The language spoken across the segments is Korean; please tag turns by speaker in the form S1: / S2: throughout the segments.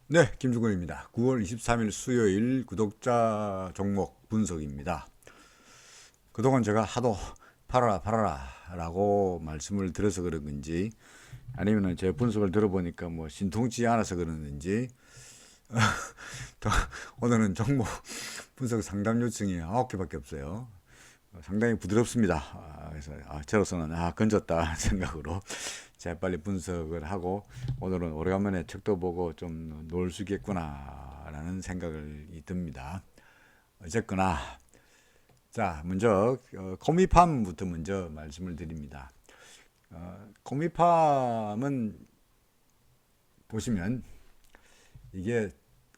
S1: 네, 김중근입니다. 9월 23일 수요일 구독자 종목 분석입니다. 그동안 제가 하도 팔아라 팔아라 라고 말씀을 드려서 그런 건지 아니면 제 분석을 들어보니까 뭐 신통치 않아서 그러는지 오늘은 종목 분석 상담 요청이 9개밖에 없어요. 상당히 부드럽습니다. 그래서 저로서는 건졌다 생각으로 재빨리 분석을 하고 오늘은 오래간만에 책도 보고 좀 놀 수 있겠구나라는 생각이 듭니다. 어쨌거나 자 먼저 코미팜부터 먼저 말씀을 드립니다. 코미팜은 보시면 이게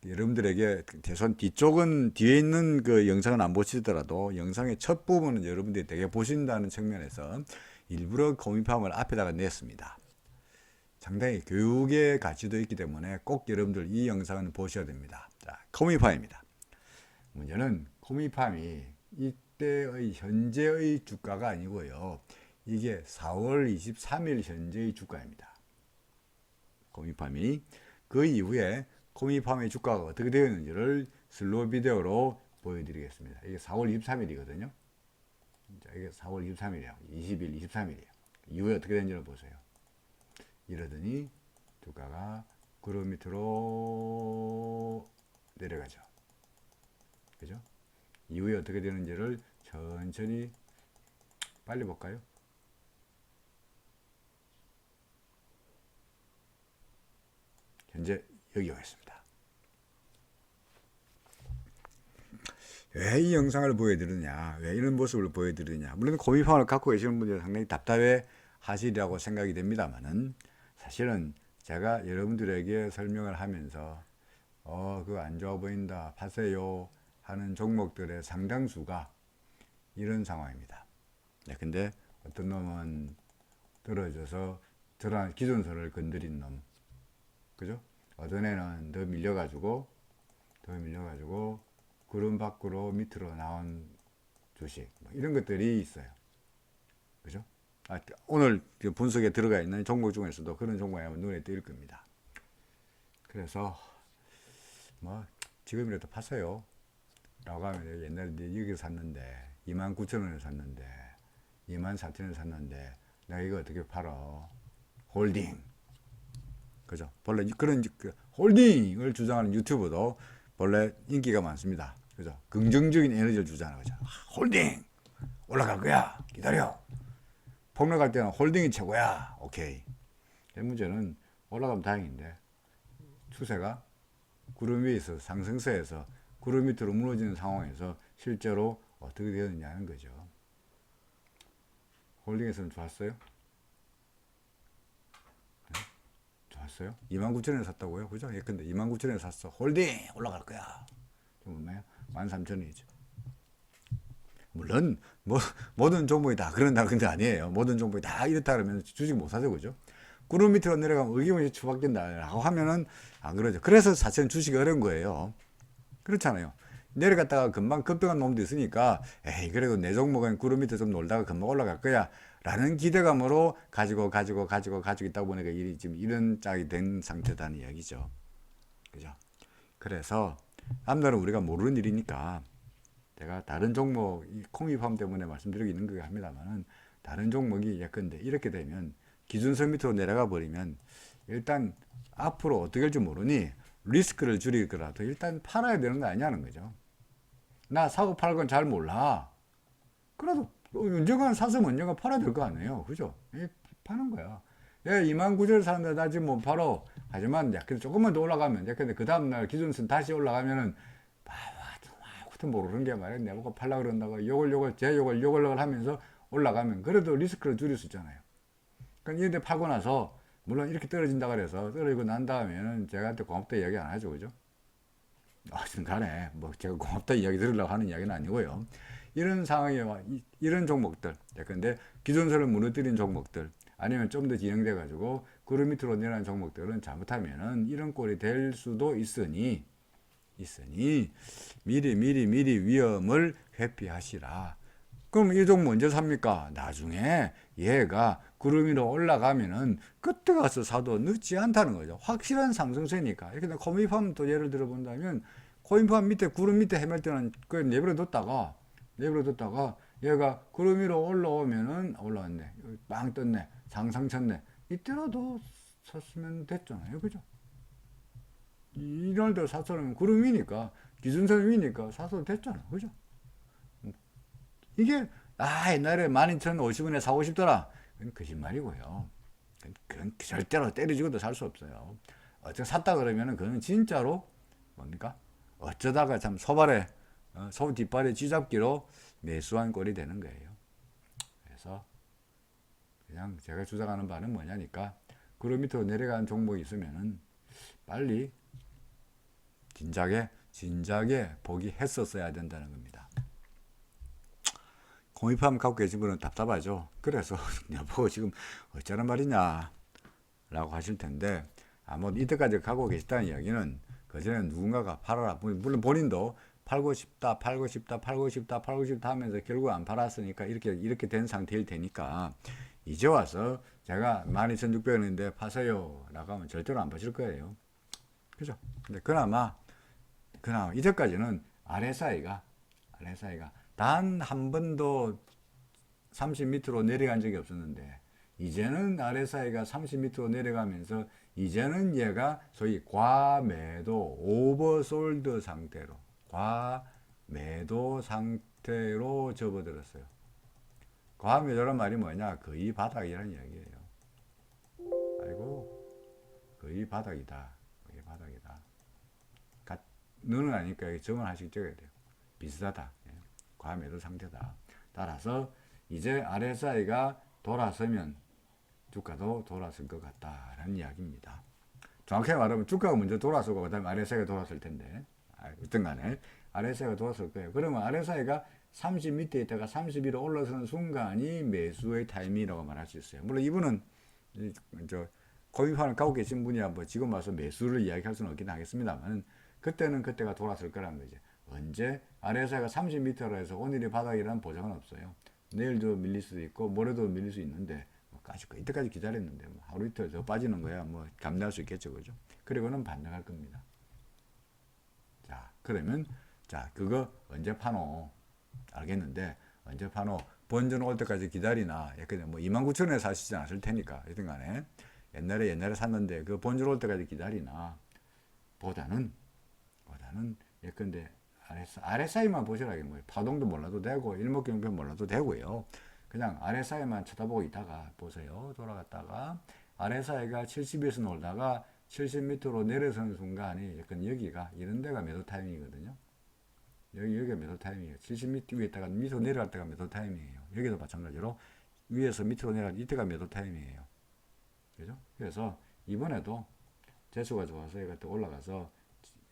S1: 여러분들에게 대선 뒤쪽은 뒤에 있는 그 영상은 안 보시더라도 영상의 첫 부분은 여러분들이 되게 보신다는 측면에서 일부러 코미팜을 앞에다가 냈습니다. 상당히 교육의 가치도 있기 때문에 꼭 여러분들 이 영상은 보셔야 됩니다. 자, 코미팜입니다. 문제는 코미팜이 이때의 현재의 주가가 아니고요. 이게 4월 23일 현재의 주가입니다. 코미팜이 그 이후에 코미팜의 주가가 어떻게 되었는지를 슬로우 비디오로 보여드리겠습니다. 이게 4월 23일이거든요. 자, 이게 4월 23일이에요. 20일, 23일이에요. 이후에 어떻게 된지를 보세요. 이러더니 주가가 그룹 밑으로 내려가죠. 그죠? 이후에 어떻게 되는지를 천천히 빨리 볼까요? 현재 여기 와 있습니다. 왜 이 영상을 보여드리느냐, 왜 이런 모습을 보여드리느냐. 물론 고민판을 갖고 계시는 분들이 상당히 답답해 하시리라고 생각이 됩니다만은 사실은 제가 여러분들에게 설명을 하면서 그거 안 좋아 보인다, 파세요 하는 종목들의 상당수가 이런 상황입니다. 네, 근데 어떤 놈은 떨어져서 기존선을 건드린 놈, 그죠? 어떤 애는 더 밀려가지고 구름 밖으로 밑으로 나온 주식, 뭐 이런 것들이 있어요. 그죠? 오늘 분석에 들어가 있는 종목 중에서도 그런 종목이 눈에 띌 겁니다. 그래서 뭐 지금이라도 파세요 라고 하면 옛날에 여기 샀는데 29,000원에 샀는데 24,000원에 샀는데 내가 이거 어떻게 팔어? 홀딩. 그죠? 원래 그런 홀딩을 주장하는 유튜브도 원래 인기가 많습니다. 그죠? 긍정적인 에너지를 주잖아요. 그죠? 홀딩! 올라갈 거야! 기다려! 폭락할 때는 홀딩이 최고야! 오케이. 이 문제는 올라가면 다행인데, 추세가 구름 위에 서 상승세에서 구름 밑으로 무너지는 상황에서 실제로 어떻게 되느냐는 거죠. 홀딩에서는 좋았어요? 좋았어요? 29,000원에 샀다고요? 그죠? 예, 근데 29,000원에 샀어. 홀딩! 올라갈 거야. 좀 얼마야? 13,000원이죠. 물론 모든 종목이 다 그런다는 게 아니에요. 모든 종목이 다 이렇다 그러면 주식 못 사죠, 그죠? 구름 밑으로 내려가면 의기문이 추박된다라고 하면은 안 그러죠. 그래서 사실은 주식이 어려운 거예요. 그렇잖아요. 내려갔다가 금방 급등한 놈도 있으니까 에이 그래도 내 종목은 구름 밑에 좀 놀다가 금방 올라갈 거야 라는 기대감으로 가지고 있다 보니까 지금 이런 짝이 된 상태다는 이야기죠. 그죠? 그래서 남들은 우리가 모르는 일이니까 제가 다른 종목 콩이팜 때문에 말씀드리고 있는 거긴 합니다만은 다른 종목이 예컨대 이렇게 되면 기준선 밑으로 내려가 버리면 일단 앞으로 어떻게 될지 모르니 리스크를 줄이더라도 일단 팔아야 되는 거 아니냐는 거죠. 나 사고 팔 건 잘 몰라. 그래도 언젠가는 사서 언젠가 팔아야 될 거 아니에요. 그죠? 파는 거야. 예, 29,000원 사는데 나 지금 못 팔어. 하지만 약간 조금만 더 올라가면, 약간 그 다음날 기준선 다시 올라가면은 아무것도 모르는 게 말이야. 내보고 팔라 그런다고 요걸 하면서 올라가면 그래도 리스크를 줄일 수 있잖아요. 그러니까 이런데 팔고 나서 물론 이렇게 떨어진다 그래서 떨어지고 난 다음에는 제가한테 고맙다 이야기 안 하죠. 그죠? 하여튼 간에 뭐 제가 고맙다 이야기 들으려고 하는 이야기는 아니고요. 이런 상황에 이런 종목들, 근데 기존선을 무너뜨린 종목들 아니면 좀 더 진행돼 가지고 구름 밑으로 내려간 종목들은 잘못하면은 이런 꼴이 될 수도 있으니 미리 위험을 회피하시라. 그럼 이 종목 언제 삽니까? 나중에 얘가 구름 위로 올라가면은 그때 가서 사도 늦지 않다는 거죠. 확실한 상승세니까. 이렇게 코미팜 또 예를 들어 본다면 코미팜 밑에 구름 밑에 헤맬 때는 그 내버려 뒀다가 얘가 구름 위로 올라오면은 올라왔네. 빵 떴네. 상상 쳤네. 이때라도 샀으면 됐잖아요. 그죠? 이럴 때 샀으면 구름 위니까 기준선 위니까 사서 됐잖아. 그죠? 이게 옛날에 12,050원에 사고 싶더라. 그건 거짓말이고요. 그건 절대로 때려 죽어도 살 수 없어요. 어쩌 샀다 그러면은 그건 진짜로 뭡니까? 어쩌다가 참 소발에 소 뒷발에 쥐잡기로 매수한 꼴이 되는 거예요. 그래서 그냥 제가 주장하는 바는 뭐냐니까 그룹 밑으로 내려가는 종목이 있으면은 빨리 진작에 포기했었어야 된다는 겁니다. 공입함 갖고 계신 분은 답답하죠. 그래서 여보 지금 어쩌란 말이냐 라고 하실 텐데 아마 이때까지 가고 계시다는 이야기는 그전에 누군가가 팔아라. 물론 본인도 팔고 싶다 하면서 결국 안 팔았으니까 이렇게 된 상태일 테니까 이제 와서 제가 12,600원인데 파세요 라고 하면 절대로 안 파실 거예요. 그죠? 근데 그나마 이제까지는 RSI가 단 한 번도 30 밑으로 내려간 적이 없었는데 이제는 RSI가 30 밑으로 내려가면서 이제는 얘가 소위 과매도 오버솔드 상태로 과매도 상태로 접어들었어요. 과매도란 말이 뭐냐? 거의 바닥이라는 이야기예요. 아이고 거의 바닥이다. 너는 아니까 점을 하나씩 적어야 돼요. 비슷하다. 과매도 상태다. 따라서 이제 RSI가 돌아서면 주가도 돌아설 것 같다라는 이야기입니다. 정확하게 말하면 주가가 먼저 돌아서고 그다음에 RSI가 돌아설 텐데 어떤 간에 RSI가 돌아설 거예요. 그러면 RSI가 30 밑에 있다가 30 위로 올라서는 순간이 매수의 타이밍이라고 말할 수 있어요. 물론 이분은 고민판을 갖고 계신 분이야 뭐 지금 와서 매수를 이야기할 수는 없긴 하겠습니다만 그때는 그때가 돌아설 거라는 거죠. 언제 RSI가 30m라 해서 오늘이 바닥이라는 보장은 없어요. 내일도 밀릴 수도 있고 모레도 밀릴 수 있는데 이때까지 기다렸는데 뭐 하루 이틀 더 빠지는 거야 뭐 감내할 수 있겠죠. 그죠? 그리고는 반등할 겁니다. 자 그러면 그거 언제 파노 알겠는데 언제 파노 본전 올 때까지 기다리나 약간 뭐 29,000원에 사시지 않을 테니까 이든 간에 옛날에 샀는데 그 본전 올 때까지 기다리나 보다는 예컨대 RSI만 보시라는 거예요. 파동도 몰라도 되고 일목경변 몰라도 되고요. 그냥 RSI만 쳐다보고 있다가 보세요. 돌아갔다가 RSI가 70에서 놀다가 70m로 내려서는 순간이 약간 여기가 이런 데가 매도 타이밍이거든요. 여기가 매도 타이밍이에요. 70m 위에 있다가 밑으로 내려갈 때가 매도 타이밍이에요. 여기도 마찬가지로 위에서 밑으로 내려갈 이때가 매도 타이밍이에요. 그죠? 그래서 이번에도 재수가 좋아서 얘가 또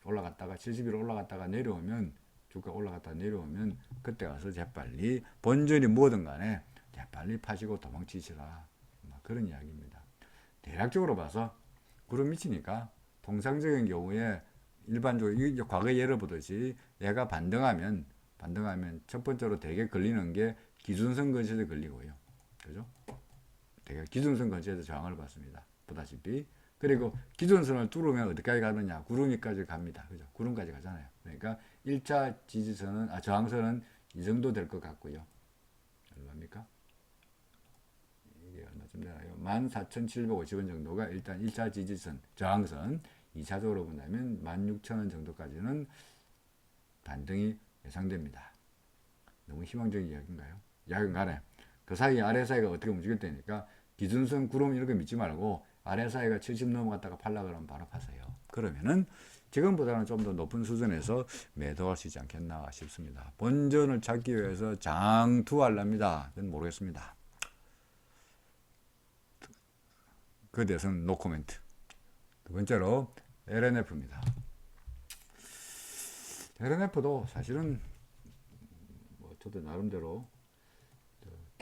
S1: 올라갔다가 70일 올라갔다가 내려오면 주가 올라갔다가 내려오면 그때 가서 재빨리 본전이 뭐든 간에 재빨리 파시고 도망치시라 그런 이야기입니다. 대략적으로 봐서 구름 밑이니까 통상적인 경우에 일반적으로 과거 예를 보듯이 얘가 반등하면 첫 번째로 되게 걸리는 게 기준선 근처에 걸리고요. 그죠? 되게 기준선 근처에서 저항을 받습니다. 보다시피 그리고 기존선을 뚫으면 어디까지 가느냐? 구름위까지 갑니다. 그죠? 구름까지 가잖아요. 그러니까 1차 지지선은, 저항선은 이 정도 될 것 같고요. 얼마입니까? 이게 얼마쯤 되나요? 14,750원 정도가 일단 1차 지지선, 저항선. 2차적으로 본다면 16,000원 정도까지는 반등이 예상됩니다. 너무 희망적인 이야기인가요? 야근 간에. 그 사이 RSI가 어떻게 움직일 때니까 기준선 구름 이렇게 믿지 말고 RSI가 70 넘어갔다가 팔라 그러면 바로 파세요. 그러면은 지금보다는 좀 더 높은 수준에서 매도할 수 있지 않겠나 싶습니다. 본전을 찾기 위해서 장투하랍니다. 그건 모르겠습니다. 그에 대해서는 노 코멘트. 두 번째로 LNF입니다. LNF도 사실은 뭐 저도 나름대로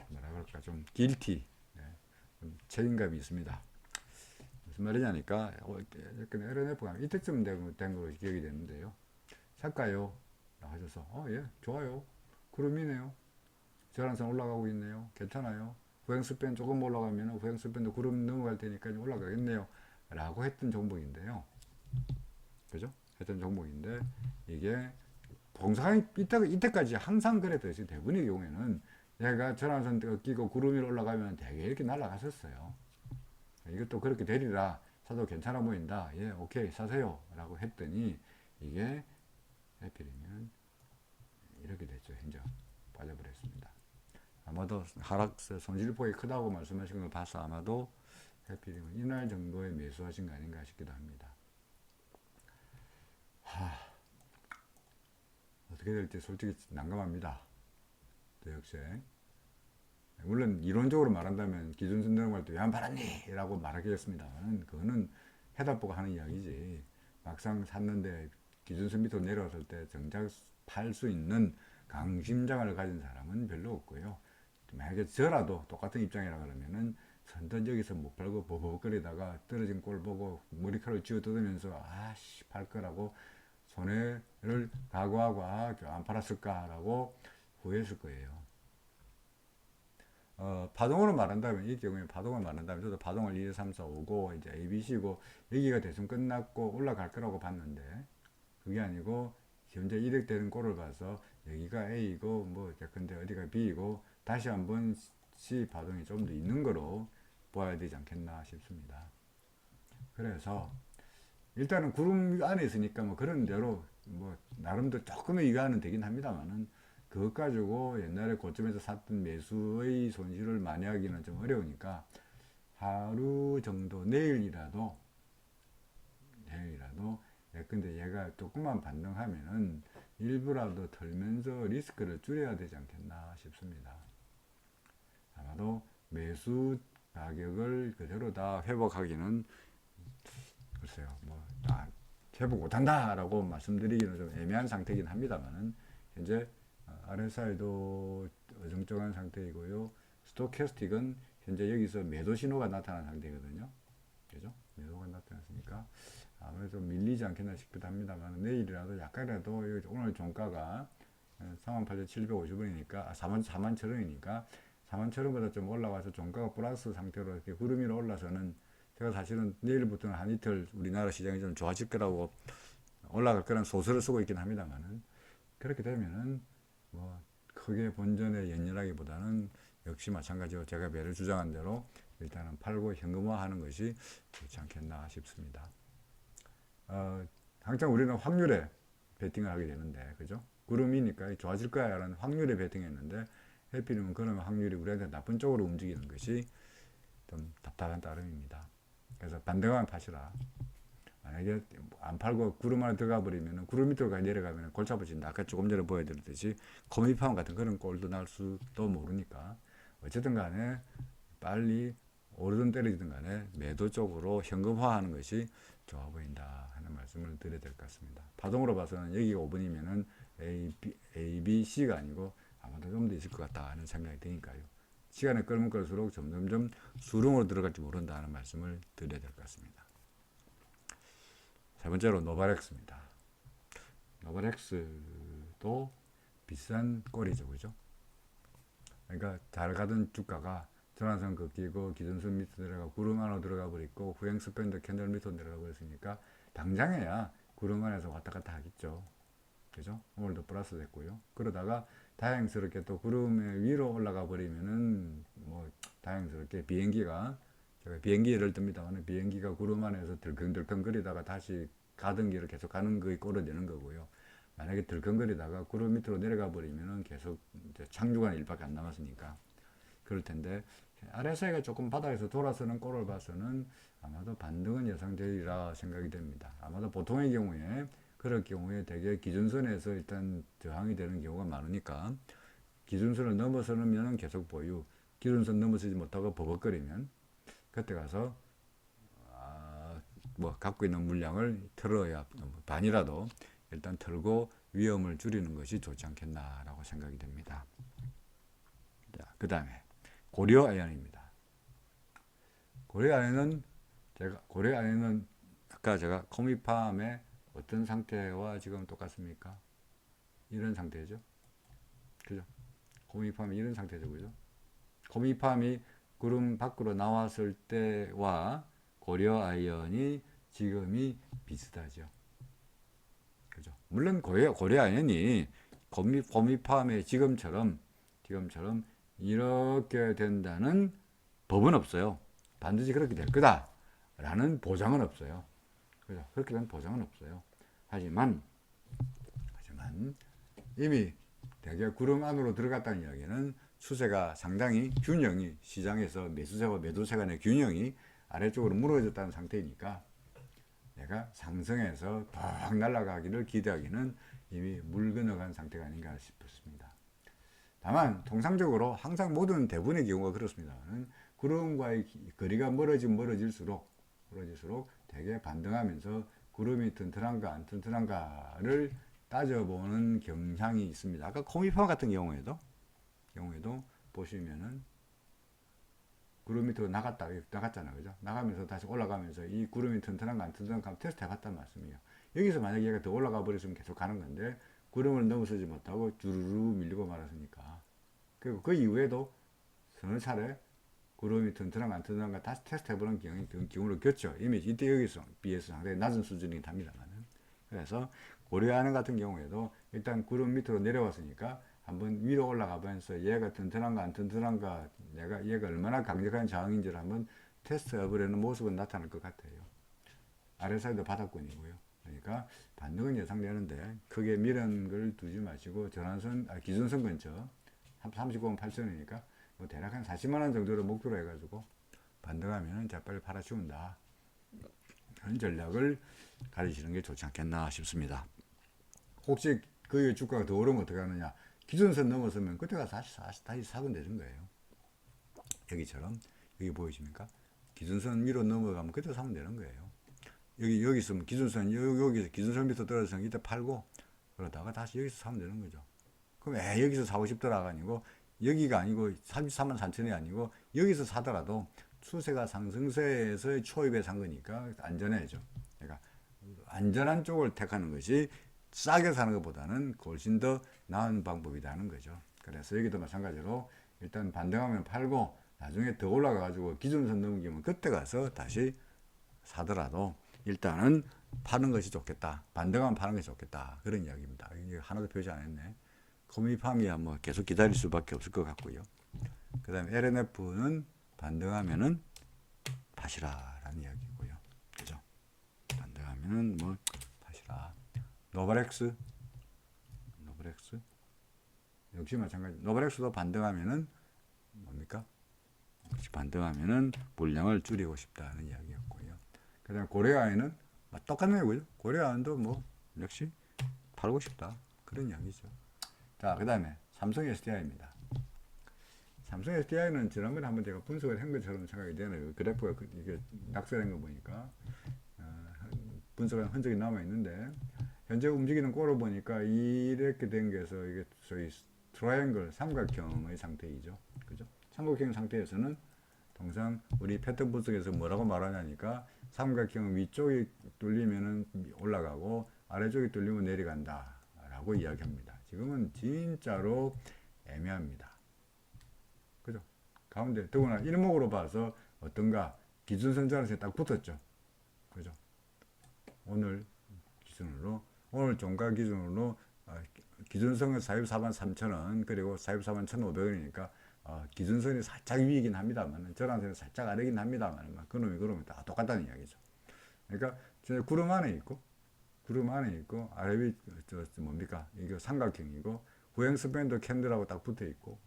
S1: 뭐라 그럴까 좀 길티, 좀 책임감이 있습니다. 무슨 말이냐니까 약간 LNF가 이때쯤 된 걸로 기억이 되는데요. 살까요? 하셔서 예 좋아요. 구름이네요. 저란선 올라가고 있네요. 괜찮아요. 후행스팬 조금 올라가면 후행스팬도 구름 넘어갈 테니까 올라가겠네요. 라고 했던 종목인데요. 그죠? 했던 종목인데 이게 봉상이 이때까지 항상 그랬듯이 대부분의 경우에는 얘가 전환선 끼고 구름 위로 올라가면 되게 이렇게 날아갔었어요. 이것도 그렇게 되리라 사도 괜찮아 보인다. 예, 오케이 사세요. 라고 했더니 이게 해필이면 이렇게 됐죠. 현재 빠져버렸습니다. 아마도 하락 손실폭이 크다고 말씀하신 걸 봐서 아마도 해필이면 이날 정도에 매수하신 거 아닌가 싶기도 합니다. 어떻게 될지 솔직히 난감합니다. 또 역시 물론 이론적으로 말한다면 기준선 내려갈 때 왜 안 팔았니? 라고 말하겠습니다만 그거는 해답보고 하는 이야기지. 막상 샀는데 기준선 밑으로 내려왔을 때 정작 팔 수 있는 강심장을 가진 사람은 별로 없고요. 만약에 저라도 똑같은 입장이라 그러면은 선뜻 여기서 못 팔고 버벅거리다가 떨어진 꼴 보고 머리카락을 쥐어 뜯으면서 아씨 팔 거라고 손해를 각오하고 안 팔았을까라고 후회했을 거예요. 파동으로 말한다면 이 경우에 파동을 말한다면 저도 파동을 1, 2, 3, 4, 5고 이제 ABC고 여기가 대충 끝났고 올라갈 거라고 봤는데 그게 아니고 현재 이력되는 꼴을 봐서 여기가 A이고 뭐 근데 어디가 B이고 다시 한번 C 파동이 좀 더 있는 거로 보아야 되지 않겠나 싶습니다. 그래서 일단은 구름 안에 있으니까 뭐 그런 대로 뭐 나름대로 조금의 위안은 되긴 합니다만은 그것 가지고 옛날에 고점에서 샀던 매수의 손실을 만회하기는 좀 어려우니까 하루 정도 내일이라도 근데 얘가 조금만 반등하면은 일부라도 털면서 리스크를 줄여야 되지 않겠나 싶습니다. 아마도 매수 가격을 그대로 다 회복하기는 글쎄요 회복 못한다라고 말씀드리기는 좀 애매한 상태이긴 합니다만은 현재 RSI도 어정쩡한 상태이고요. 스토캐스틱은 현재 여기서 매도 신호가 나타난 상태거든요. 그죠? 매도가 나타났으니까 아무래도 밀리지 않겠나 싶기도 합니다만 내일이라도 약간이라도 오늘 종가가 48,750원이니까 41,000원이니까 41,000원보다 좀 올라와서 종가가 플러스 상태로 이렇게 구름 위로 올라서는 제가 사실은 내일부터는 한 이틀 우리나라 시장이 좀 좋아질 거라고 올라갈 거라는 소설을 쓰고 있긴 합니다만은 그렇게 되면은 뭐 크게 본전에 연연하기보다는 역시 마찬가지로 제가 매를 주장한 대로 일단은 팔고 현금화하는 것이 좋지 않겠나 싶습니다. 항상 우리는 확률에 베팅을 하게 되는데 그죠? 구름이니까 좋아질 거야 라는 확률에 베팅했는데 해피님은 그런 확률이 우리한테 나쁜 쪽으로 움직이는 것이 좀 답답한 따름입니다. 그래서 반등하면 파시라. 만약에 안 팔고 구름 안에 들어가 버리면 구름 밑으로 내려가면 골치 아파진다. 아까 조금 전에 보여드렸듯이 코미팜 같은 그런 꼴도 날 수도 모르니까 어쨌든 간에 빨리 오르든 때리든 간에 매도 쪽으로 현금화하는 것이 좋아 보인다 하는 말씀을 드려야 될 것 같습니다. 파동으로 봐서는 여기가 5분이면은 A, B, C가 아니고 아마도 좀 더 있을 것 같다 하는 생각이 드니까요. 시간이 끌면 끌수록 점점점 수렁으로 들어갈지 모른다는 말씀을 드려야 될 것 같습니다. 세 번째로 노바렉스입니다. 노바렉스도 비싼 꼴이죠, 그죠? 그러니까 잘 가던 주가가 전환선 긋기고 기준선 밑으로 내려가 구름 안으로 들어가 버리고 후행 스팬더 캔들 밑으로 내려가 버렸으니까 당장에야 구름 안에서 왔다 갔다 하겠죠. 그죠? 오늘도 플러스 됐고요. 그러다가 다행스럽게 또 구름 위로 올라가 버리면은 뭐 다행스럽게 비행기가 제가 비행기 예를 듭니다만 비행기가 구름 안에서 들컹들컹 거리다가 다시 가던 길을 계속 가는 거에 꼴을 내는 거고요. 만약에 들컹거리다가 구름 밑으로 내려가 버리면은 계속 이제 창조간 일밖에 안 남았으니까 그럴 텐데 RSI가 조금 바닥에서 돌아서는 꼴을 봐서는 아마도 반등은 예상되리라 생각이 됩니다. 아마도 보통의 경우에 그럴 경우에 대개 기준선에서 일단 저항이 되는 경우가 많으니까 기준선을 넘어서면 계속 보유, 기준선 넘어서지 못하고 버벅거리면 그때 가서 뭐 갖고 있는 물량을 털어야 반이라도 일단 털고 위험을 줄이는 것이 좋지 않겠나라고 생각이 됩니다. 자, 그 다음에 고려아연입니다. 고려아연은 아까 제가 코미팜의 어떤 상태와 지금 똑같습니까? 이런 상태죠. 그죠? 코미팜이 이런 상태죠. 그죠? 코미팜이 구름 밖으로 나왔을 때와 고려 아이언이 지금이 비슷하죠. 그죠? 물론 고려 아이언이 코미팜의 지금처럼 이렇게 된다는 법은 없어요. 반드시 그렇게 될 거다라는 보장은 없어요. 그죠? 그렇게 된 보장은 없어요. 하지만 이미 대개 구름 안으로 들어갔다는 이야기는 추세가 상당히 균형이 시장에서 매수세와 매도세 간의 균형이 아래쪽으로 무너졌다는 상태이니까 내가 상승해서 팍 날아가기를 기대하기는 이미 물 건너간 상태가 아닌가 싶습니다. 다만 통상적으로 항상 모든 대부분의 경우가 그렇습니다. 구름과의 거리가 멀어질수록 되게 반등하면서 구름이 튼튼한가 안 튼튼한가를 따져보는 경향이 있습니다. 아까 코미팜 같은 경우에도 보시면은 구름 밑으로 나갔잖아요. 그죠? 나가면서 다시 올라가면서 이 구름이 튼튼한가 안 튼튼한가 테스트 해봤단 말씀이에요. 여기서 만약에 얘가 더 올라가 버렸으면 계속 가는 건데 구름을 넘어서지 못하고 주르르 밀리고 말았으니까. 그리고 그 이후에도 서너 차례 구름이 튼튼한가 안 튼튼한가 다시 테스트 해보는 경우를 겪죠. 이미 이때 여기서 비해서 상당히 낮은 수준이긴 합니다만. 그래서 고려하는 같은 경우에도 일단 구름 밑으로 내려왔으니까 한번 위로 올라가면서 얘가 튼튼한가 안 튼튼한가 얘가 얼마나 강력한 저항인지를 한번 테스트 해보려는 모습은 나타날 것 같아요. 아래 사이드 바닥권이고요. 그러니까 반등은 예상되는데 크게 미는 걸 두지 마시고 전환선 기준선 근처 39만 8천원이니까 뭐 대략 한 40만원 정도를 목표로 해가지고 반등하면 재빨리 팔아치운다. 그런 전략을 가지시는 게 좋지 않겠나 싶습니다. 혹시 그 주가가 더 오르면 어떻게 하느냐? 기준선 넘어서면 그때가 다시 사건 되는 거예요. 여기처럼 여기 보이십니까? 기준선 위로 넘어가면 그때 사면 되는 거예요. 여기 있으면 기준선 여기서 기준선 밑으로 떨어져서 이때 팔고 그러다가 다시 여기서 사면 되는 거죠. 그럼 여기서 사고 싶더라가 아니고 여기가 아니고 33만 3천이 아니고 여기서 사더라도 추세가 상승세에서의 초입에 산 거니까 안전해죠. 그러니까 안전한 쪽을 택하는 것이 싸게 사는 것보다는 훨씬 더 나은 방법이라는 거죠. 그래서 여기도 마찬가지로 일단 반등하면 팔고 나중에 더 올라가가지고 기준선 넘기면 그때 가서 다시 사더라도 일단은 파는 것이 좋겠다. 반등하면 파는 것이 좋겠다. 그런 이야기입니다. 이게 하나도 표시 안 했네. 코미팜이야 뭐 계속 기다릴 수밖에 없을 것 같고요. 그 다음에 LNF는 반등하면은 파시라라는 이야기고요. 그죠? 반등하면은 뭐 파시라. 노브렉스 역시 마찬가지. 노브렉스도 반등하면은 뭡니까? 역시 반등하면은 물량을 줄이고 싶다는 이야기였고요. 그 다음에 고려아이는 똑같네요. 그죠? 고려아이도 뭐 역시 팔고 싶다. 그런 이야기죠. 자, 그 다음에 삼성 SDI입니다. 삼성 SDI는 지난번에 한번 제가 분석을 한 것처럼 생각이 되네요. 그래프가 이게 낙서된 거 보니까 분석한 흔적이 남아 있는데 현재 움직이는 꼴을 보니까 이렇게 된 게서 이게 소위 트라이앵글 삼각형의 상태이죠. 그죠? 삼각형 상태에서는 통상 우리 패턴 분석에서 뭐라고 말하냐니까 삼각형 위쪽이 뚫리면은 올라가고 아래쪽이 뚫리면 내려간다 라고 이야기합니다. 지금은 진짜로 애매합니다. 그죠? 가운데 더구나 일목으로 봐서 어떤가 기준선 자리에 딱 붙었죠. 그죠? 오늘 종가 기준으로 기준선은 44만 3천원 그리고 44만 1,500원이니까 기준선이 살짝 위이긴 합니다만 저란선이 살짝 아래긴 합니다만 그놈이 다 똑같다는 이야기죠. 그러니까 구름 안에 있고 아래 위 뭡니까 이게 삼각형이고 구형 스밴드 캔들하고 딱 붙어 있고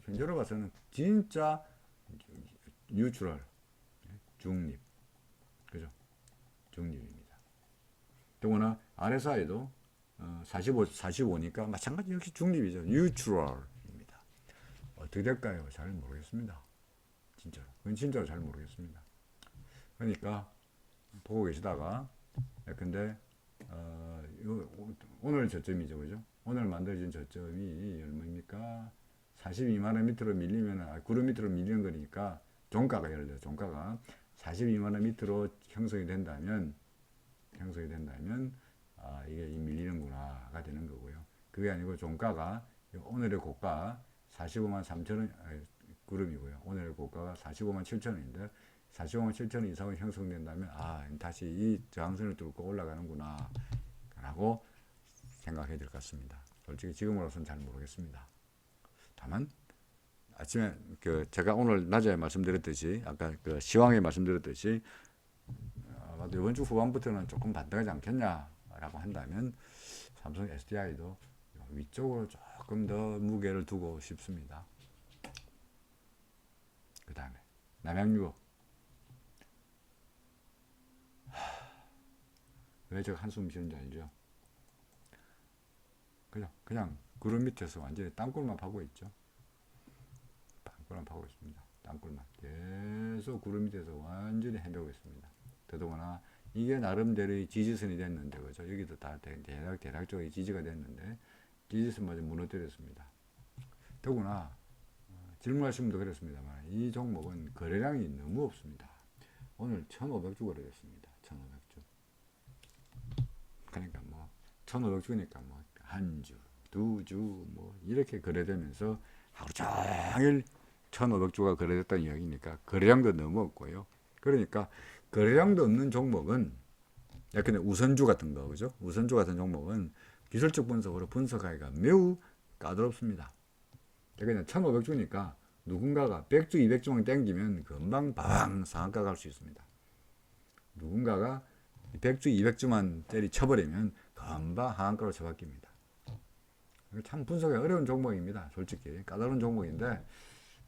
S1: 현재로 봐서는 진짜 뉴트럴 중립 그죠? 중립입니다. 더구나 아래 사이도 45니까 마찬가지 역시 중립이죠. 뉴트럴입니다. 어떻게 될까요? 잘 모르겠습니다. 진짜로. 그건 진짜로 잘 모르겠습니다. 그러니까 보고 계시다가 근데 오늘 저점이죠. 그죠? 오늘 만들어진 저점이 얼마입니까? 42만원 밑으로 밀리면 구름 밑으로 밀리는 거니까 종가가 예를 들어 종가가 42만원 밑으로 형성이 된다면 이게 밀리는구나가 되는 거고요. 그게 아니고 종가가 오늘의 고가 45만 3천 원 구름이고요. 오늘 고가가 45만 7천 원인데 45만 7천 원 이상은 형성된다면 다시 이 저항선을 뚫고 올라가는구나 라고 생각해야 될 것 같습니다. 솔직히 지금으로서는 잘 모르겠습니다. 다만 아침에 제가 오늘 낮에 말씀드렸듯이 아까 시황에 말씀드렸듯이 아마도 이번 주 후반부터는 조금 반등하지 않겠냐라고 한다면 삼성 SDI도 위쪽으로 조금 더 무게를 두고 싶습니다. 그 다음에 남양유업. 왜 제가 한숨 쉬는지 알죠? 그냥 구름 밑에서 완전히 땅굴만 파고 있죠. 땅굴만 파고 있습니다. 땅굴만 계속 구름 밑에서 완전히 헤매고 있습니다. 더더구나 이게 나름대로의 지지선이 됐는데 그죠? 여기도 다 대략적인 지지가 됐는데 지지선마저 무너뜨렸습니다. 더구나 질문하신 분도 그랬습니다만 이 종목은 거래량이 너무 없습니다. 오늘 1,500주 거래됐습니다. 1,500주. 그러니까 1,500주니까 한 주, 두 주 이렇게 거래되면서 하루 종일 1,500주가 거래됐다는 이야기니까 거래량도 너무 없고요. 그러니까 거래량도 없는 종목은 약간 우선주 같은 거 그죠? 우선주 같은 종목은 기술적 분석으로 분석하기가 매우 까다롭습니다. 그러니까 1,500주니까 누군가가 100주, 200주만 땡기면 금방 방 상한가 갈 수 있습니다. 누군가가 100주, 200주만 쳐버리면 금방 하한가로 쳐바뀝니다. 참 분석이 어려운 종목입니다. 솔직히 까다로운 종목인데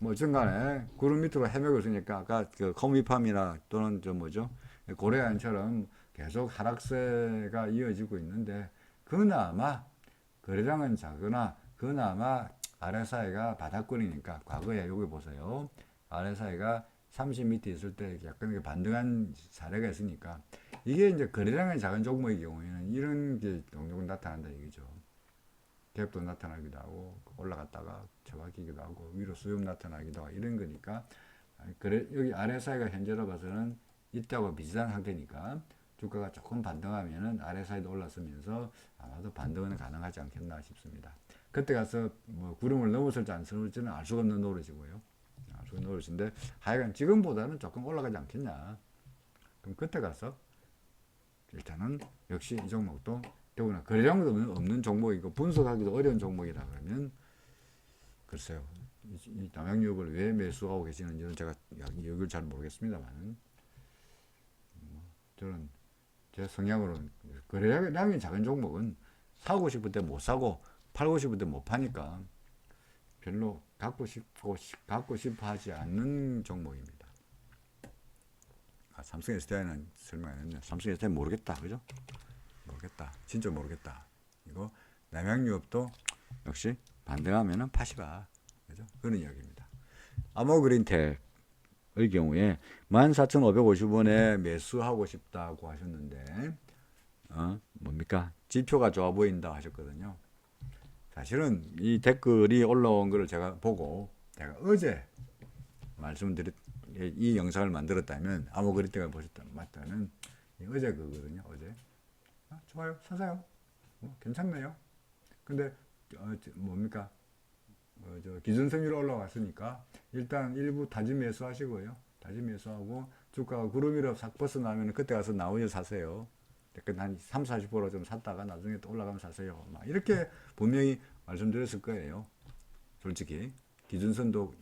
S1: 어쨌든 간에 구름 밑으로 헤매고 있으니까 아까 커뮤니팜이나 또는 고래안처럼 계속 하락세가 이어지고 있는데 그나마 거래량은 작으나 그나마 RSI가 바닥권이니까 과거에 여기 보세요. RSI가 30 밑에 있을 때 약간 반등한 사례가 있으니까 이게 이제 거래량이 작은 종목의 경우에는 이런 게 종종 나타난다 얘기죠. 갭도 나타나기도 하고 올라갔다가 쳐박히기도 하고 위로 수렴 나타나기도 하고 이런 거니까 여기 RSI가 현재로 봐서는 이때하고 비슷한 상태니까 주가가 조금 반등하면은 RSI도 올랐으면서 아마도 반등은 가능하지 않겠나 싶습니다. 그때 가서 구름을 넘었을지 안 넘을지는 알 수가 없는 노릇이고요. 알 수가 없는 노릇인데 하여간 지금보다는 조금 올라가지 않겠냐. 그럼 그때 가서 일단은 역시 이 종목도 더구나 거래량도 없는 종목이고 분석하기도 어려운 종목이라 그러면 글쎄요. 이 남양유업을 왜 매수하고 계시는지는 제가 이유를 잘 모르겠습니다만 저는 제 성향으로는 거래량이 작은 종목은 사고 싶을 때 못 사고 팔고 싶을 때 못 파니까 별로 갖고 싶어 하지 않는 종목입니다. 삼성 SDI는 설명 안 했네. 삼성 SDI 모르겠다. 그죠? 모르겠다. 진짜 모르겠다. 이거 남양유업도 역시 반등하면은 파시라. 그죠? 그런 이야기입니다. 아모그린텍의 경우에 14,550원에 매수하고 싶다고 하셨는데 뭡니까? 지표가 좋아 보인다 하셨거든요. 사실은 이 댓글이 올라온 거를 제가 보고 제가 어제 이 영상을 만들었다면 아모그린텍을 보셨다면 어제 그거거든요. 어제 좋아요. 사세요. 괜찮네요. 근데 뭡니까? 기준선율 올라왔으니까 일단 일부 다짐 매수하시고요. 다짐 매수하고 주가가 구름 위로 싹 벗어나면 그때 가서 나오셔 사세요. 한 30-40% 좀 샀다가 나중에 또 올라가면 사세요. 이렇게 분명히 말씀드렸을 거예요. 솔직히 기준선도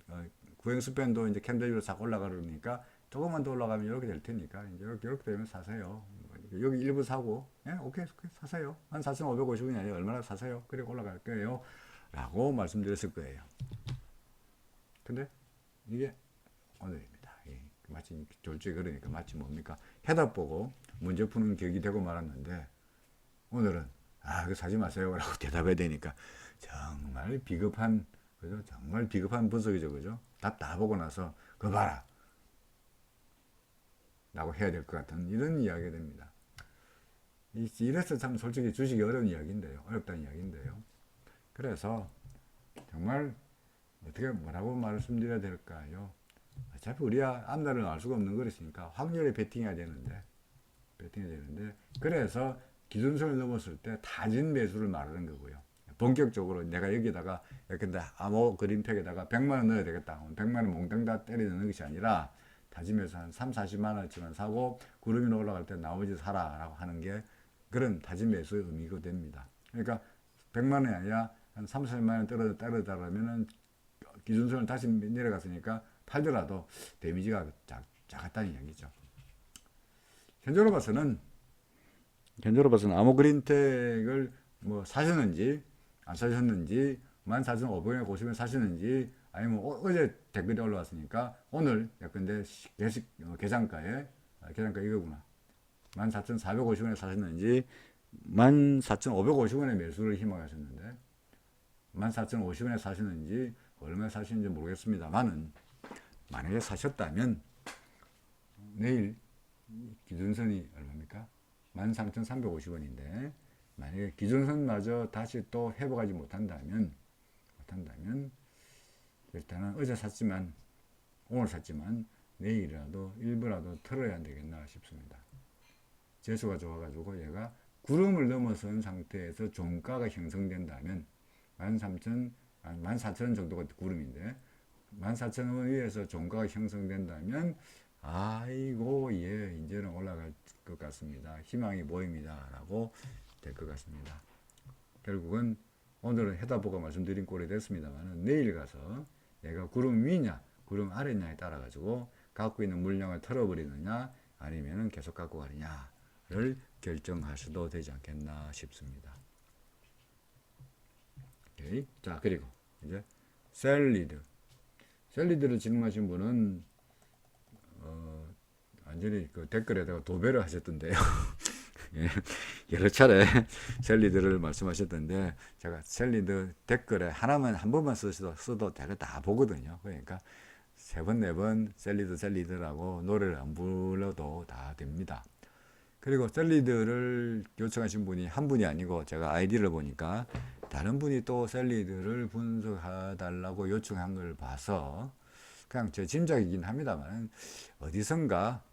S1: 구행스팬도 이제 캔들 위로 싹 올라가려니까 조금만 더 올라가면 이렇게 될 테니까 이제 이렇게 되면 사세요. 여기 일부 사고 오케이 사세요. 한 4,550원이 아니에요. 얼마나 사세요. 그리고 올라갈 거예요. 라고 말씀드렸을 거예요. 근데 이게 오늘입니다. 마치 졸지에 그러니까 마치 뭡니까? 해답 보고 문제 푸는 격이 되고 말았는데 오늘은 그거 사지 마세요 라고 대답해야 되니까 정말 비겁한 그죠? 정말 비겁한 분석이죠. 그죠? 답 다 보고 나서 그거 봐라 라고 해야 될 것 같은 이런 이야기가 됩니다. 이래서 참 솔직히 주식이 어려운 이야기인데요. 어렵다는 이야기인데요. 그래서 정말 어떻게 뭐라고 말씀드려야 될까요? 어차피 우리가 앞날을 알 수가 없는 거였으니까 확률에 베팅해야 되는데 그래서 기준선을 넘었을 때 타진 매수를 말하는 거고요. 본격적으로 내가 여기다가 근데 암호 그린팩에다가 100만 원 넣어야 되겠다. 100만 원 몽땅 다 때려 넣는 것이 아니라 다짐해서 한 3, 40만 원치만 사고 구름이 올라갈 때 나머지 사라라고 하는 게 그런 다짐에서의 의미가 됩니다. 그러니까 100만 원이 아니라 한 3, 40만 원 떨어졌다면은 기준선을 다시 내려갔으니까 팔더라도 데미지가 작았다는 얘기죠. 현재로 봐서는 암호그린텍을 뭐 사셨는지 안 사셨는지 14,500원에 사셨는지 아니면 어제 댓글이 올라왔으니까 오늘 예컨대 계산가에 이거구나 14,450원에 사셨는지 14,550원에 매수를 희망하셨는데 14,050원에 사셨는지 얼마에 사시는지 모르겠습니다만은 만약에 사셨다면 내일 기준선이 얼마입니까? 13,350원인데 만약에 기준선마저 다시 또 회복하지 못한다면 일단은 어제 샀지만 오늘 샀지만 내일이라도 일부라도 털어야 되겠나 싶습니다. 재수가 좋아가지고 얘가 구름을 넘어선 상태에서 종가가 형성된다면 14,000원 정도가 구름인데 14,000원 위에서 종가가 형성된다면 아이고 예 이제는 올라갈 것 같습니다. 희망이 보입니다. 라고 될 것 같습니다. 결국은 오늘은 해답보고 말씀드린 꼴이 됐습니다만 내일 가서 얘가 구름 위냐 구름 아래냐에 따라 가지고 갖고 있는 물량을 털어버리느냐 아니면 계속 갖고 가느냐를 결정할 수도 되지 않겠나 싶습니다. 오케이. 자 그리고 이제 셀리드를 질문하신 분은 완전히 그 댓글에다가 도배를 하셨던데요. 예, 여러 차례 셀리드를 말씀하셨던데 제가 셀리드 댓글에 하나만 한 번만 써도 제가 다 보거든요. 그러니까 세 번, 네 번 셀리드라고 노래를 안 불러도 다 됩니다. 그리고 셀리드를 요청하신 분이 한 분이 아니고 제가 아이디를 보니까 다른 분이 또 셀리드를 분석해달라고 요청한 걸 봐서 그냥 제 짐작이긴 합니다만 어디선가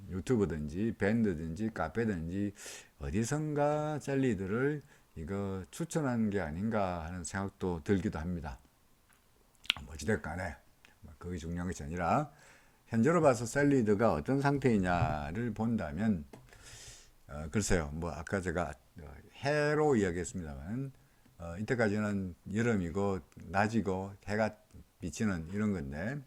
S1: 유튜브든지 밴드든지 카페든지 어디선가 셀리드를 이거 추천한 게 아닌가 하는 생각도 들기도 합니다. 어찌됐건 간에 그게 중요한 것이 아니라 현재로 봐서 셀리드가 어떤 상태이냐를 본다면 글쎄요 뭐 아까 제가 해로 이야기했습니다만 이때까지는 여름이고 낮이고 해가 비치는 이런 건데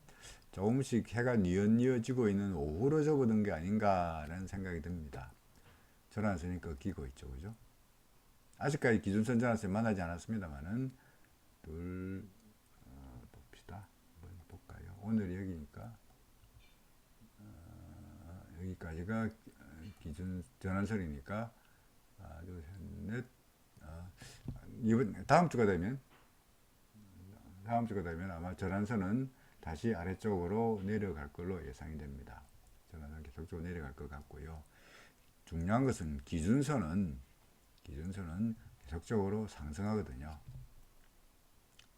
S1: 조금씩 해가 뉘어지고 있는 오후로 접어든 게 아닌가라는 생각이 듭니다. 전환선이 꺾이고 있죠, 그죠? 아직까지 기준선 전환선 만나지 않았습니다만은 봅시다. 한번 볼까요? 오늘 여기니까 여기까지가 기준 전환선이니까 하나, 둘, 셋, 넷. 이번 다음 주가 되면 아마 전환선은 다시 아래쪽으로 내려갈 걸로 예상이 됩니다. 전환선 계속적으로 내려갈 것 같고요. 중요한 것은 기준선은 계속적으로 상승하거든요.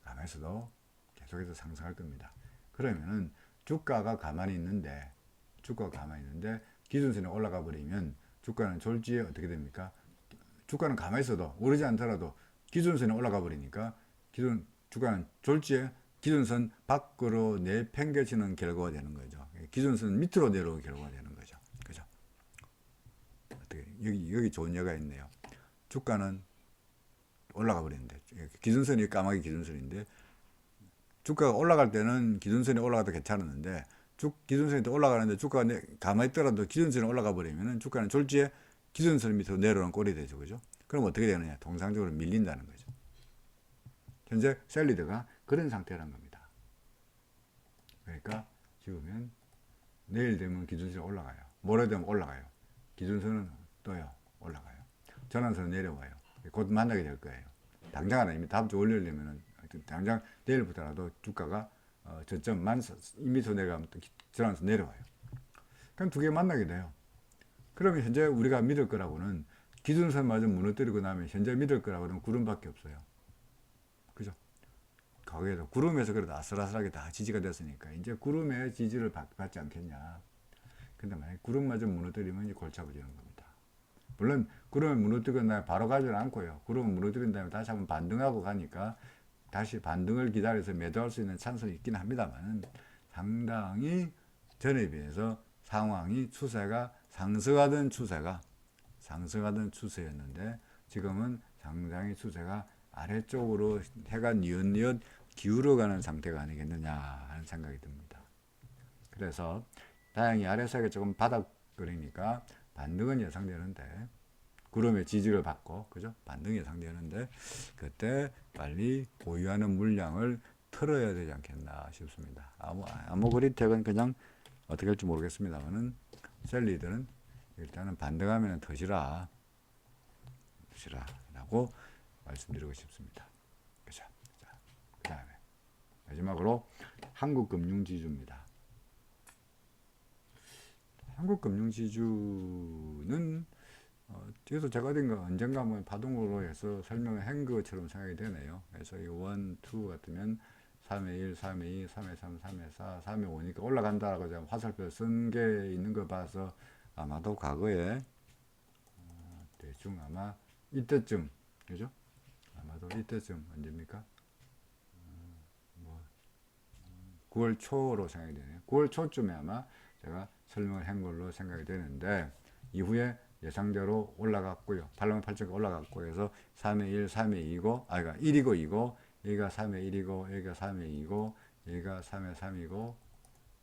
S1: 가만있어도 계속해서 상승할 겁니다. 그러면은 주가가 가만히 있는데 기준선에 올라가 버리면 주가는 졸지에 어떻게 됩니까? 주가는 가만히 있어도 오르지 않더라도 기준선에 올라가 버리니까 주가는 졸지에 기준선 밖으로 내팽개치는 결과가 되는 거죠. 기준선 밑으로 내려오는 결과가 되는 거죠. 그죠? 어떻게 여기 좋은 예가 있네요. 주가는 올라가 버리는데 기준선이 까마귀 기준선인데 주가가 올라갈 때는 기준선이 올라가도 괜찮았는데 기준선이 또 올라가는데 주가가 가만히 있더라도 기준선이 올라가 버리면 주가는 졸지에 기준선 밑으로 내려오는 꼴이 되죠. 그죠? 그럼 어떻게 되느냐? 통상적으로 밀린다는 거죠. 현재 셀리드가 그런 상태라는 겁니다. 그러니까 지우면 내일 되면 기준선이 올라가요. 모레 되면 올라가요. 기준선은 또요 올라가요. 전환선은 내려와요. 곧 만나게 될 거예요. 당장 아니면 다음 주 월요일이면 당장 내일부터라도 주가가 저점 12,000 내려가면 전환선 내려와요. 그럼 두 개 만나게 돼요. 그러면 현재 우리가 믿을 거라고는 기준선마저 무너뜨리고 나면 현재 믿을 거라고는 구름밖에 없어요. 그죠? 거기에서 구름에서 그래도 아슬아슬하게 다 지지가 됐으니까 이제 구름의 지지를 받지 않겠냐. 근데 만약에 구름마저 무너뜨리면 골치 아파지는 겁니다. 물론 구름이 무너뜨린 다음에 바로 가지는 않고요. 구름이 무너뜨린 다음에 다시 한번 반등하고 가니까 다시 반등을 기다려서 매도할 수 있는 찬스는 있긴 합니다만 상당히 전에 비해서 상황이 추세가 상승하던 추세였는데 지금은 상당히 추세가 아래쪽으로 해가 뉘엿뉘엿 기울어가는 상태가 아니겠느냐 하는 생각이 듭니다. 그래서 다행히 아래사이가 조금 바닥거리니까 반등은 예상되는데 구름의 지지를 받고 그죠? 반등이 예상되는데 그때 빨리 보유하는 물량을 털어야 되지 않겠나 싶습니다. 아모그리텍은 그냥 어떻게 할지 모르겠습니다만은 셀리들은 일단은 반등하면 더시라라고 말씀드리고 싶습니다. 그죠? 자, 그 다음에 마지막으로 한국금융지주입니다. 한국금융지주는 그래서 제가 어딘가 언젠가 한번 파동으로 해서 설명을 한 것처럼 생각이 되네요. 그래서 이 1, 2 같으면 3회 1, 3회 2, 3회 3, 3회 4, 3회 5니까 올라간다라고 제가 화살표 쓴 게 있는 거 봐서 아마도 과거에 대충 아마 이때쯤 그죠? 아마도 이때쯤 언제입니까? 9월 초로 생각이 되네요. 9월 초쯤에 아마 제가 설명을 한 걸로 생각이 되는데 이후에 예상대로 올라갔고요. 88,000가 올라갔고 해서 3회 1, 3회 2고 그러니까 1이고 2고 여기가 3회 1이고 여기가 3회 2고 여기가 3회 3이고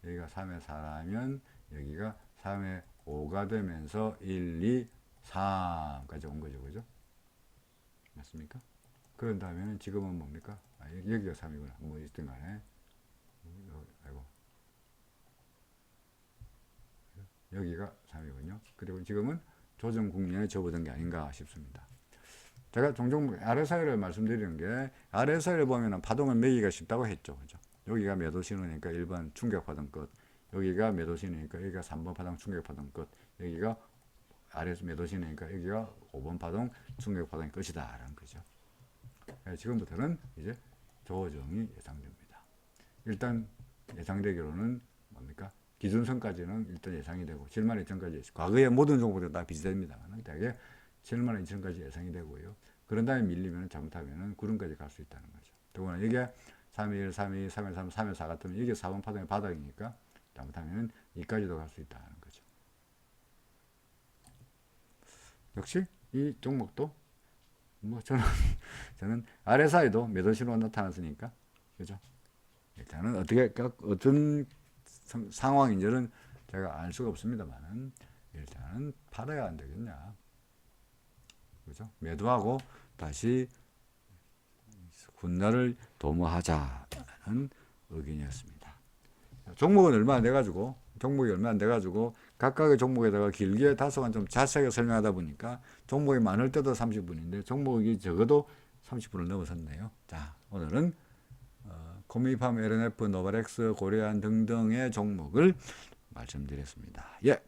S1: 여기가 3회 4라면 여기가 3회 5가 되면서 1, 2, 3까지 온 거죠. 그죠? 맞습니까? 그런 다음에는 지금은 뭡니까? 여기가 3이구나. 뭐 있든 간에 아이고. 여기가 3이군요. 그리고 지금은 조정 국면에 접어든 게 아닌가 싶습니다. 제가 종종 RSI를 말씀드리는 게 RSI를 보면 파동을 매기가 쉽다고 했죠. 그죠? 여기가 매도 신호니까 1번 충격 파동 끝. 여기가 매도 신호니까 여기가 3번 파동 충격 파동 끝. 여기가 RS 매도 신호니까 여기가 5번 파동 충격 파동이 끝이다. 라는 거죠. 지금부터는 이제 조정이 예상됩니다. 일단 예상되기로는 뭡니까? 기준선까지는 일단 예상이 되고 72,000까지 과거의 모든 종목들 다 비슷합니다만 대개 72,000까지 예상이 되고요. 그런 다음에 밀리면 잘못하면 구름까지 갈 수 있다는 거죠. 더구나 이게 3일, 3일, 3일, 3일, 3일, 4 같으면 이게 4번 파동의 바닥이니까 잘못하면 2까지도 갈 수 있다는 거죠. 역시 이 종목도 뭐 저는 RSI도 매도 신호가 나타났으니까 그죠? 일단은 어떤 상황인지는 제가 알 수가 없습니다만은 일단은 팔아야 안 되겠냐. 그죠? 매도하고 다시 훗날을 도모하자는 의견이었습니다. 종목이 얼마 안 돼가지고 각각의 종목에다가 길게 다소간 좀 자세하게 설명하다 보니까 종목이 많을 때도 30분인데 종목이 적어도 30분을 넘어섰네요. 자, 오늘은 코미팜, LNF, 노바렉스, 고려안 등등의 종목을 말씀드렸습니다. 예.